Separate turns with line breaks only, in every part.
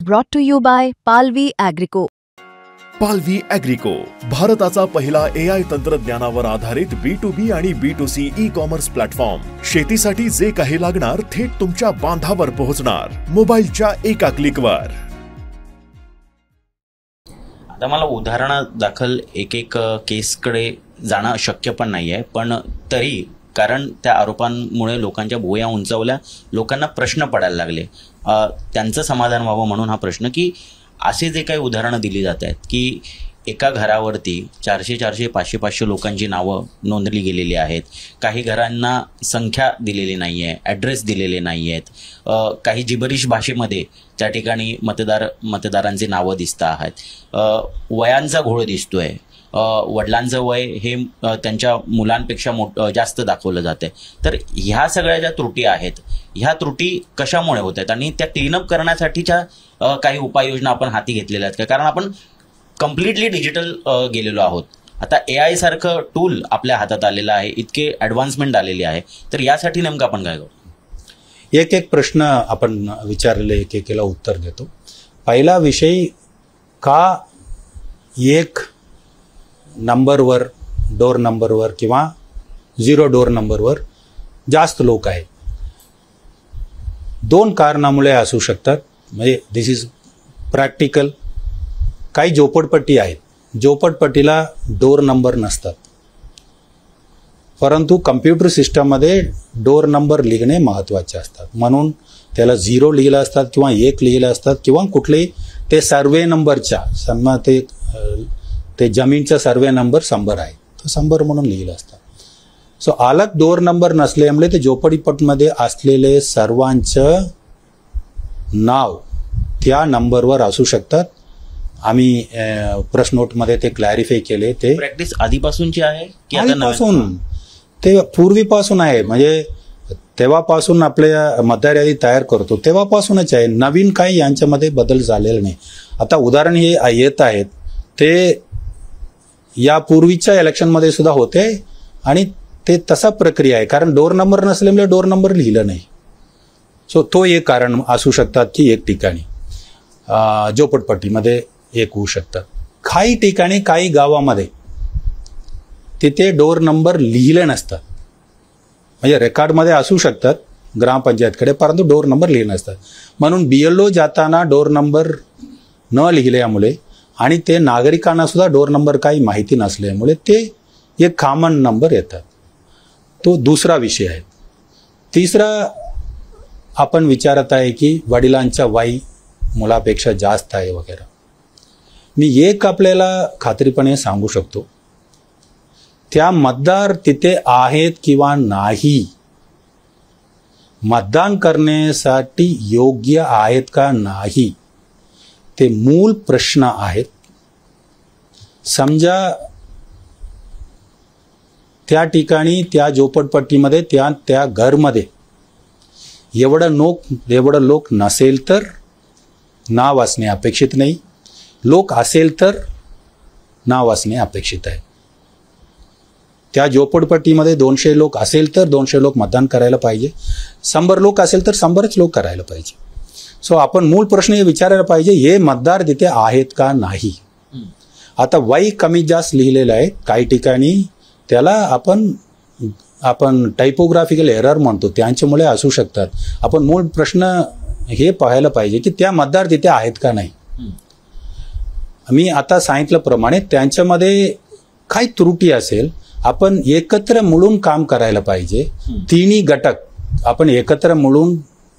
Brought to you by Palvi Agrico.
पालवी ॲग्रिको, भारताचा पहिला AI तंत्रज्ञानावर आधारित B2B आणि B2C ई-कॉमर्स प्लॅटफॉर्म. शेतीसाठी जे काही लागणार थेट तुमच्या बांधावर पोहोचणार, मोबाईलच्या एका क्लिकवर.
आता मला उदाहरणादाखल एक केसकडे जाणं शक्य पण नाहीये, पण तरी कारण त्या आरोपांमुळे लोकांच्या भुवया उंचावल्या, लोकांना प्रश्न पडायला लागले. त्यांचं समाधान व्हावं म्हणून हा प्रश्न की असे जे काही उदाहरणं दिली जात आहेत की एका घरावरती 400, 500 लोकांची नावं नोंदली गेलेली आहेत. काही घरांना संख्या दिलेली नाही आहे, ॲड्रेस दिलेले नाही आहेत. काही जिबरिश भाषेमध्ये त्या ठिकाणी मतदारांची नावं दिसत आहेत. वयांचा घोळ दिसतो आहे. वडिलांचं वय हे त्यांच्या मुलांपेक्षा जास्त दाखवलं जातं. तर ह्या सगळ्या ज्या त्रुटी आहेत, ह्या त्रुटी कशामुळे होत आहेत आणि त्या क्लीनअप करण्यासाठीच्या काही उपाययोजना आपण हाती घेतलेल्या आहेत का? कारण आपण कम्प्लिटली डिजिटल गेलेलो आहोत. आता AI सारखं टूल आपल्या हातात आलेलं आहे, इतके ॲडव्हान्समेंट आलेली आहे. तर यासाठी नेमकं आपण काय करू?
एक प्रश्न आपण विचारलेले एकेला उत्तर देतो. पहिला विषय, का एक नंबरवर, डोर नंबरवर किंवा 0 डोर नंबरवर जास्त लोक आहेत? 2 कारणामुळे असू शकतात. म्हणजे दिस इज प्रॅक्टिकल. काही झोपडपट्टी आहेत, झोपडपट्टीला डोर नंबर नसतात, परंतु कम्प्युटर सिस्टममध्ये डोर नंबर लिहिणे महत्त्वाचे असतात. म्हणून त्याला 0 लिहिलं असतात किंवा 1 लिहिलं असतात किंवा कुठलेही ते सर्वे नंबरच्या समजा ते जमीनचा सर्वे नंबर 100 आहे, तो 100 म्हणून लिहिलं असतं. सो अलग डोर नंबर नसल्यामुळे ते झोपडीपट्टीमध्ये असलेले सर्वांचं नाव त्या नंबरवर असू शकतात. आम्ही प्रेस नोटमध्ये ते क्लॅरिफाय केले. ते
प्रॅक्टिस आधीपासूनची आहे की
आधीपासून? ते पूर्वीपासून आहे. म्हणजे तेव्हापासून आपल्या मतदार यादी तयार करतो तेव्हापासूनच आहे. नवीन काही यांच्यामध्ये बदल झालेला नाही. आता उदाहरण हे येत आहेत ते यापूर्वीच्या इलेक्शनमध्ये सुद्धा होते आणि ते तसा प्रक्रिया आहे. कारण डोर नंबर नसल्यामुळे डोर नंबर लिहिलं नाही. सो तो एक कारण असू शकतात की एक ठिकाणी झोपडपट्टीमध्ये एक होऊ शकतात. काही ठिकाणी, काही गावामध्ये तिथे डोर नंबर लिहिले नसतात. म्हणजे रेकॉर्डमध्ये असू शकतात ग्रामपंचायतकडे, परंतु डोर नंबर लिहिले नसतात. म्हणून BLO जाताना डोर नंबर न लिहिल्यामुळे आणि ते नागरिकांना सुद्धा डोर नंबर काही माहिती नसल्यामुळे ते एक कॉमन नंबर येतात. तो दुसरा विषय आहे. तिसरा आपण विचारत आहे की वडिलांच्या वय मुलापेक्षा जास्त आहे वगैरे. मी एक आपल्याला खात्रीपणे सांगू शकतो, त्या मतदार तिथे आहेत किंवा नाही, मतदान करण्यासाठी योग्य आहेत का नाही, ते मूळ प्रश्न आहेत. समजा त्या ठिकाणी, त्या झोपडपट्टीमध्ये, त्या घरमध्ये एवढं लोक नसेल तर नाव असणे अपेक्षित नाही. लोक असेल तर नाव असणे अपेक्षित आहे. त्या झोपडपट्टीमध्ये 200 लोक असेल तर 200 लोक मतदान करायला पाहिजे. 100 लोक असेल तर 100च लोक करायला पाहिजे. सो आपण मूळ प्रश्न हे विचारायला पाहिजे, हे मतदार तिथे आहेत का नाही. आता वय कमी जास्त लिहिलेलं आहे. काही ठिकाणी त्याला आपण टायपोग्राफिकल एरर म्हणतो, त्यांच्यामुळे असू शकतात. आपण मूळ प्रश्न हे पाहायला पाहिजे की त्या मतदार तिथे आहेत का नाही. मी आता सांगितल्याप्रमाणे त्यांच्यामध्ये काही त्रुटी असेल, आपण एकत्र मिळून काम करायला पाहिजे. तिन्ही घटक आपण एकत्र मिळून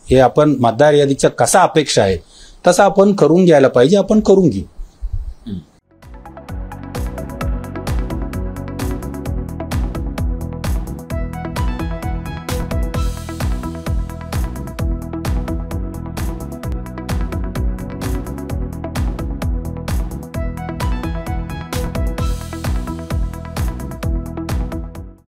हे आपण मतदार यादीच्या कसा अपेक्षा आहे तसा आपण करून घ्यायला पाहिजे. आपण करून घेऊ.